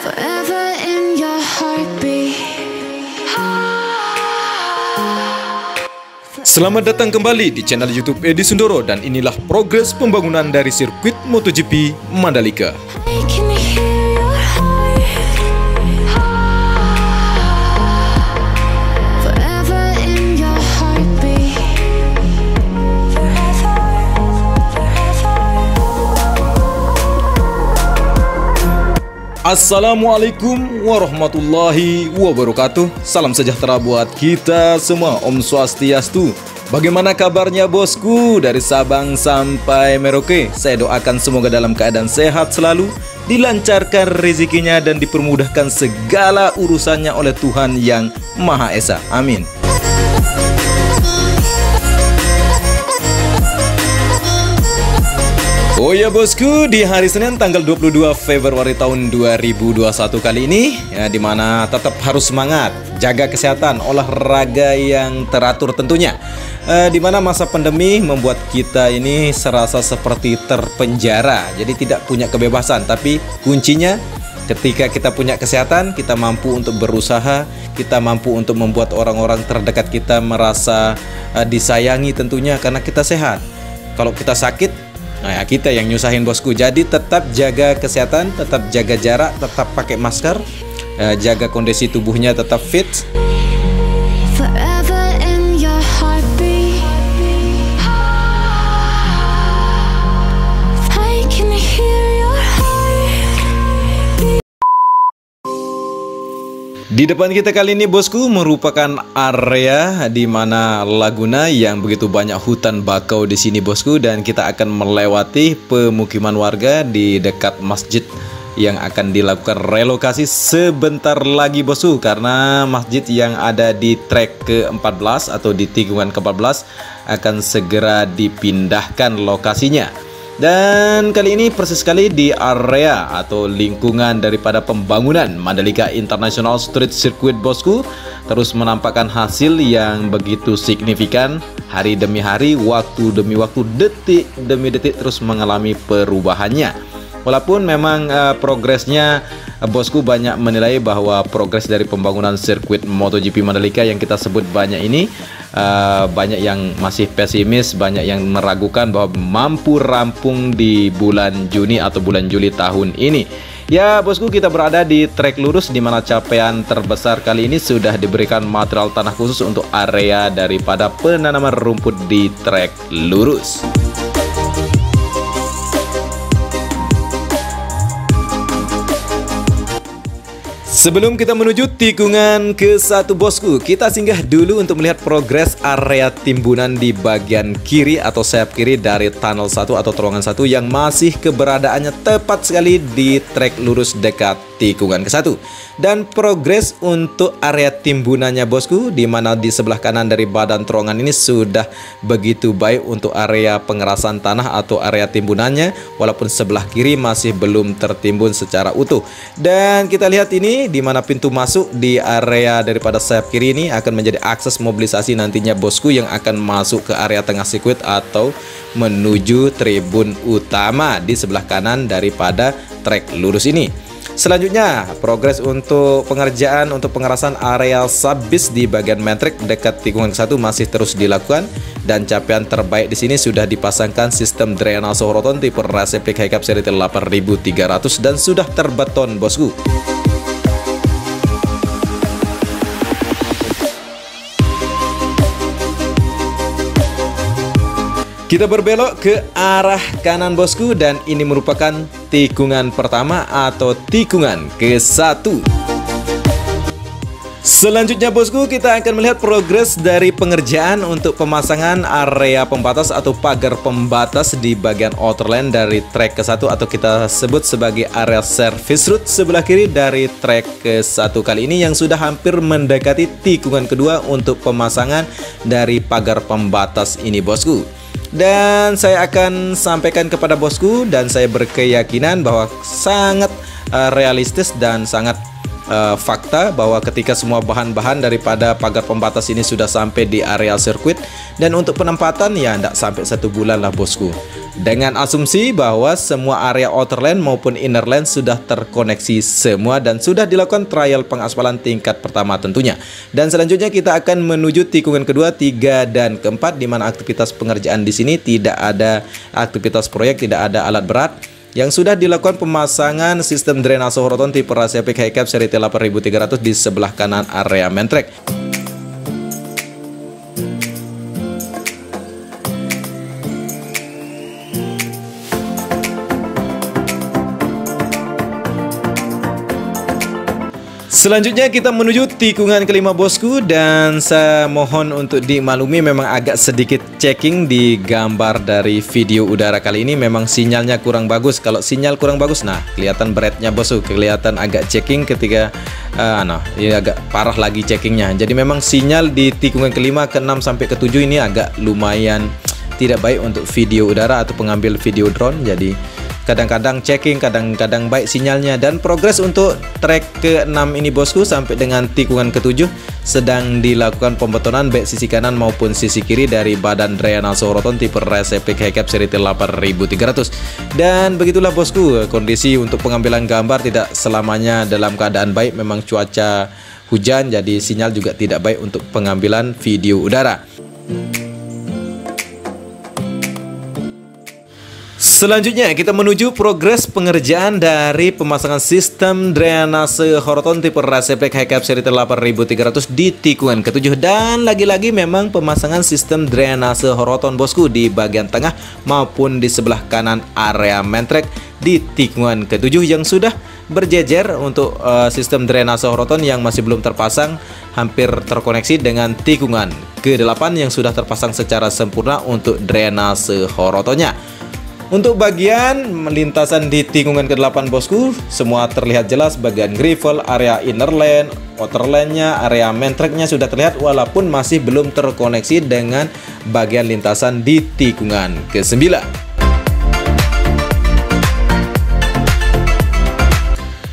forever in your heartbeat. Selamat datang kembali di channel YouTube Edi Sundoro dan inilah progres pembangunan dari sirkuit MotoGP Mandalika. I can hear your heart. Forever in your heartbeat. Assalamualaikum warahmatullahi wabarakatuh. Salam sejahtera buat kita semua. Om Swastiastu. Bagaimana kabarnya bosku? Dari Sabang sampai Merauke, saya doakan semoga dalam keadaan sehat selalu, dilancarkan rezekinya dan dipermudahkan segala urusannya oleh Tuhan yang Maha Esa. Amin. Oh ya bosku, di hari Senin tanggal 22 Februari tahun 2021 kali ini ya, dimana tetap harus semangat, jaga kesehatan, olahraga yang teratur tentunya. Dimana masa pandemi membuat kita ini serasa seperti terpenjara, jadi tidak punya kebebasan. Tapi kuncinya ketika kita punya kesehatan, kita mampu untuk berusaha, kita mampu untuk membuat orang-orang terdekat kita merasa disayangi tentunya karena kita sehat. Kalau kita sakit, nah, kita yang nyusahin bosku. Jadi tetap jaga kesehatan, tetap jaga jarak, tetap pakai masker, jaga kondisi tubuhnya tetap fit. Forever in your heartbeat. I can hear your heart. Di depan kita kali ini bosku merupakan area di mana Laguna yang begitu banyak hutan bakau di sini bosku, dan kita akan melewati pemukiman warga di dekat masjid yang akan dilakukan relokasi sebentar lagi bosku, karena masjid yang ada di trek ke-14 atau di tikungan ke-14 akan segera dipindahkan lokasinya. Dan kali ini persis sekali di area atau lingkungan daripada pembangunan Mandalika International Street Circuit bosku terus menampakkan hasil yang begitu signifikan. Hari demi hari, waktu demi waktu, detik demi detik terus mengalami perubahannya. Walaupun memang progresnya bosku banyak menilai bahwa progres dari pembangunan sirkuit MotoGP Mandalika yang kita sebut banyak ini, banyak yang masih pesimis, banyak yang meragukan bahwa mampu rampung di bulan Juni atau bulan Juli tahun ini. Ya bosku, kita berada di trek lurus di mana capaian terbesar kali ini sudah diberikan material tanah khusus untuk area daripada penanaman rumput di trek lurus. Sebelum kita menuju tikungan ke-1 bosku, kita singgah dulu untuk melihat progres area timbunan di bagian kiri atau sayap kiri dari tunnel 1 atau terowongan 1 yang masih keberadaannya tepat sekali di trek lurus dekat tikungan ke-1. Dan progres untuk area timbunannya bosku, di mana di sebelah kanan dari badan terowongan ini sudah begitu baik untuk area pengerasan tanah atau area timbunannya, walaupun sebelah kiri masih belum tertimbun secara utuh. Dan kita lihat ini di mana pintu masuk di area daripada sayap kiri ini akan menjadi akses mobilisasi nantinya bosku yang akan masuk ke area tengah sirkuit atau menuju tribun utama di sebelah kanan daripada trek lurus ini. Selanjutnya, progres untuk pengerjaan untuk pengerasan areal subbis di bagian main-track dekat tikungan ke-1 masih terus dilakukan, dan capaian terbaik di sini sudah dipasangkan sistem drainase roton tipe Raseplik High Cap seri 8300 dan sudah terbeton bosku. Kita berbelok ke arah kanan bosku, dan ini merupakan tikungan pertama atau tikungan ke-1. Selanjutnya bosku, kita akan melihat progres dari pengerjaan untuk pemasangan area pembatas atau pagar pembatas di bagian outer lane dari trek ke-1 atau kita sebut sebagai area service road sebelah kiri dari trek ke-1 kali ini yang sudah hampir mendekati tikungan kedua untuk pemasangan dari pagar pembatas ini bosku. Dan saya akan sampaikan kepada bosku, dan saya berkeyakinan bahwa sangat realistis dan sangat fakta bahwa ketika semua bahan-bahan daripada pagar pembatas ini sudah sampai di area sirkuit, dan untuk penempatan ya tidak sampai 1 bulan lah bosku. Dengan asumsi bahwa semua area outer lane maupun inner lane sudah terkoneksi semua dan sudah dilakukan trial pengaspalan tingkat pertama tentunya. Dan selanjutnya kita akan menuju tikungan kedua, 3 dan keempat, di mana aktivitas pengerjaan di sini tidak ada aktivitas proyek, tidak ada alat berat. Yang sudah dilakukan pemasangan sistem drainase horoton tipe Racepic High Cap seri T8300 di sebelah kanan area main track. Selanjutnya kita menuju tikungan kelima bosku, dan saya mohon untuk dimaklumi memang agak sedikit checking di gambar dari video udara kali ini. Memang sinyalnya kurang bagus. Kalau sinyal kurang bagus, nah kelihatan beratnya bosku, kelihatan agak checking ketika ini agak parah lagi checkingnya. Jadi memang sinyal di tikungan kelima, ke-6 sampai ke-7 ini agak lumayan tidak baik untuk video udara atau pengambil video drone. Jadi kadang-kadang checking, kadang-kadang baik sinyalnya. Dan progres untuk trek ke-6 ini bosku sampai dengan tikungan ke-7 sedang dilakukan pembetonan baik sisi kanan maupun sisi kiri dari badan drainase horoton tipe Racepic High Cap seri T8300. Dan begitulah bosku, kondisi untuk pengambilan gambar tidak selamanya dalam keadaan baik. Memang cuaca hujan, jadi sinyal juga tidak baik untuk pengambilan video udara. Selanjutnya kita menuju progres pengerjaan dari pemasangan sistem drainase horoton tipe Racepic High Cap seri T8300 di tikungan ke-7. Dan lagi-lagi memang pemasangan sistem drainase horoton bosku di bagian tengah maupun di sebelah kanan area main track di tikungan ke-7 yang sudah berjejer untuk sistem drainase horoton yang masih belum terpasang, hampir terkoneksi dengan tikungan ke-8 yang sudah terpasang secara sempurna untuk drainase horotonnya. Untuk bagian lintasan di tikungan ke-8 bosku, semua terlihat jelas. Bagian gravel, area inner lane, outer lane-nya, area main track-nya sudah terlihat, walaupun masih belum terkoneksi dengan bagian lintasan di tikungan ke-9.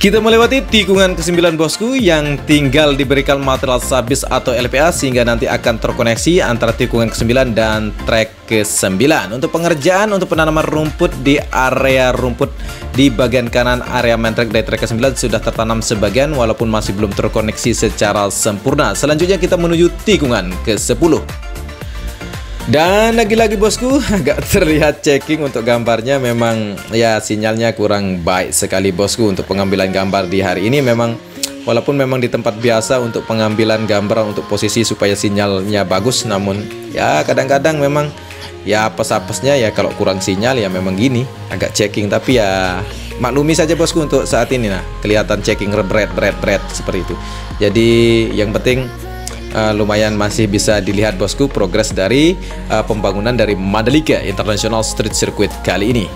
Kita melewati tikungan ke-9 bosku yang tinggal diberikan material sabis atau LPA sehingga nanti akan terkoneksi antara tikungan ke-9 dan trek ke-9. Untuk pengerjaan untuk penanaman rumput di area rumput di bagian kanan area main track dari trek ke-9 sudah tertanam sebagian walaupun masih belum terkoneksi secara sempurna. Selanjutnya kita menuju tikungan ke-10. Dan lagi-lagi bosku, agak terlihat checking untuk gambarnya. Memang ya sinyalnya kurang baik sekali bosku untuk pengambilan gambar di hari ini. Memang walaupun memang di tempat biasa untuk pengambilan gambar untuk posisi supaya sinyalnya bagus, namun ya kadang-kadang memang ya apes-apesnya ya kalau kurang sinyal ya memang gini, agak checking. Tapi ya maklumi saja bosku untuk saat ini. Nah kelihatan checking red seperti itu. Jadi yang penting lumayan masih bisa dilihat bosku progres dari pembangunan dari Mandalika International Street Circuit kali ini.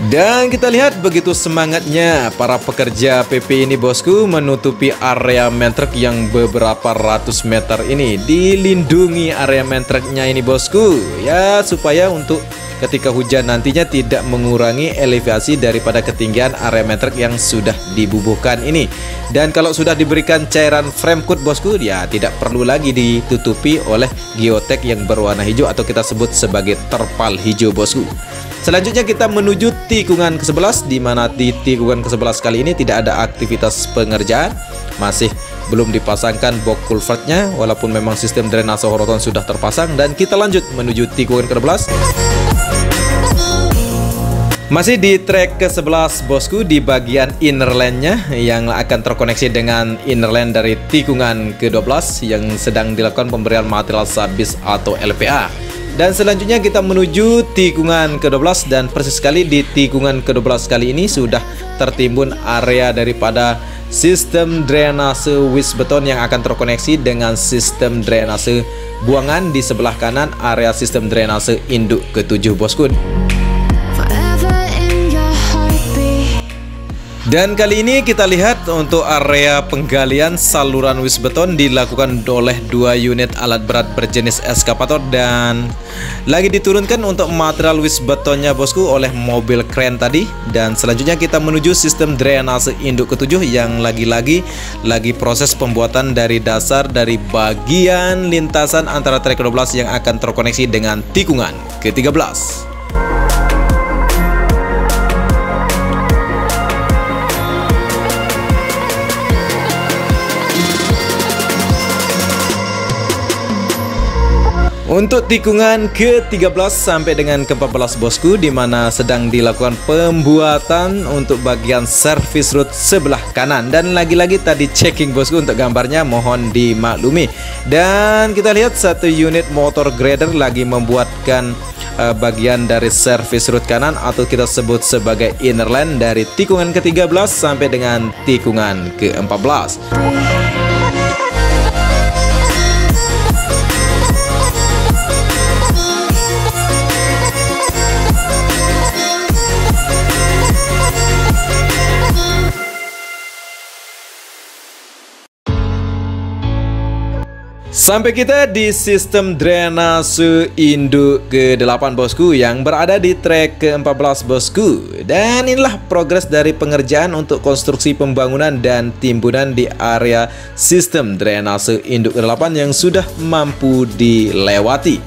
Dan kita lihat begitu semangatnya para pekerja PP ini bosku menutupi area main track yang beberapa ratus meter ini. Dilindungi area main tracknya ini bosku ya, supaya untuk ketika hujan nantinya tidak mengurangi elevasi daripada ketinggian area main track yang sudah dibubuhkan ini. Dan kalau sudah diberikan cairan frame coat bosku, ya tidak perlu lagi ditutupi oleh geotek yang berwarna hijau atau kita sebut sebagai terpal hijau bosku. Selanjutnya kita menuju tikungan ke-11, di mana di tikungan ke-11 kali ini tidak ada aktivitas pengerjaan, masih belum dipasangkan box culvertnya walaupun memang sistem drainase horoton sudah terpasang. Dan kita lanjut menuju tikungan ke-12. Masih di trek ke-11 bosku, di bagian inner lane-nya yang akan terkoneksi dengan inner lane dari tikungan ke-12 yang sedang dilakukan pemberian material sabis atau LPA. Dan selanjutnya kita menuju tikungan ke-12, dan persis sekali di tikungan ke-12 kali ini sudah tertimbun area daripada sistem drainase wis beton yang akan terkoneksi dengan sistem drainase buangan di sebelah kanan area sistem drainase induk ke-7 bosku. Dan kali ini kita lihat untuk area penggalian saluran wis beton dilakukan oleh 2 unit alat berat berjenis eskavator dan lagi diturunkan untuk material wis betonnya bosku oleh mobil kren tadi. Dan selanjutnya kita menuju sistem drainase induk ke-7 yang lagi proses pembuatan dari dasar dari bagian lintasan antara trek 12 yang akan terkoneksi dengan tikungan ke-13. Untuk tikungan ke-13 sampai dengan ke-14 bosku, di mana sedang dilakukan pembuatan untuk bagian service road sebelah kanan. Dan lagi-lagi tadi checking bosku untuk gambarnya, mohon dimaklumi. Dan kita lihat satu unit motor grader lagi membuatkan bagian dari service road kanan atau kita sebut sebagai inner line dari tikungan ke-13 sampai dengan tikungan ke-14. Sampai kita di sistem drainase induk ke-8 bosku yang berada di trek ke-14 bosku. Dan inilah progres dari pengerjaan untuk konstruksi pembangunan dan timbunan di area sistem drainase induk ke-8 yang sudah mampu dilewati.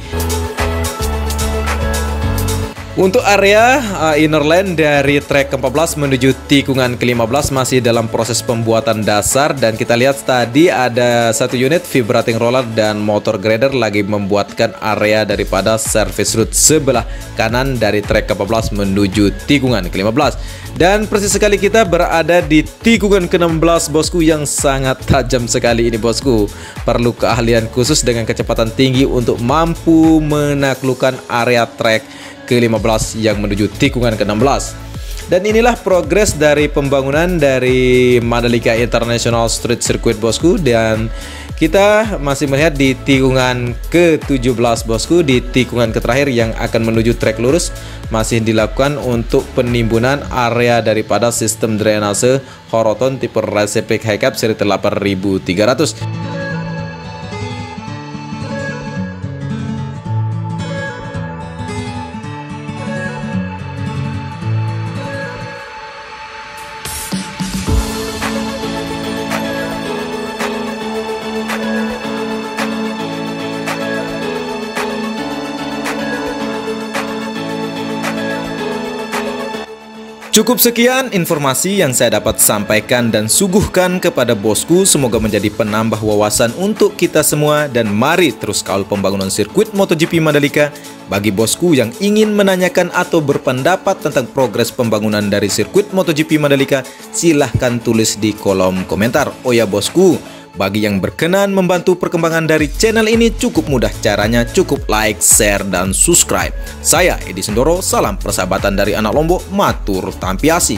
Untuk area inner line dari trek ke-14 menuju tikungan ke-15 masih dalam proses pembuatan dasar. Dan kita lihat tadi ada satu unit vibrating roller dan motor grader lagi membuatkan area daripada service road sebelah kanan dari trek ke-14 menuju tikungan ke-15. Dan persis sekali kita berada di tikungan ke-16 bosku yang sangat tajam sekali ini bosku. Perlu keahlian khusus dengan kecepatan tinggi untuk mampu menaklukkan area trek ke-15 yang menuju tikungan ke-16. Dan inilah progres dari pembangunan dari Mandalika International Street Circuit bosku. Dan kita masih melihat di tikungan ke-17 bosku, di tikungan terakhir yang akan menuju trek lurus masih dilakukan untuk penimbunan area daripada sistem drainase Horoton tipe Reciproc High Cap seri 8300. Cukup sekian informasi yang saya dapat sampaikan dan suguhkan kepada bosku. Semoga menjadi penambah wawasan untuk kita semua. Dan mari terus kawal pembangunan sirkuit MotoGP Mandalika. Bagi bosku yang ingin menanyakan atau berpendapat tentang progres pembangunan dari sirkuit MotoGP Mandalika, silahkan tulis di kolom komentar. Oh ya bosku, bagi yang berkenan membantu perkembangan dari channel ini cukup mudah caranya, cukup like, share, dan subscribe. Saya Edi Sendoro, salam persahabatan dari anak Lombok, matur tampiasi.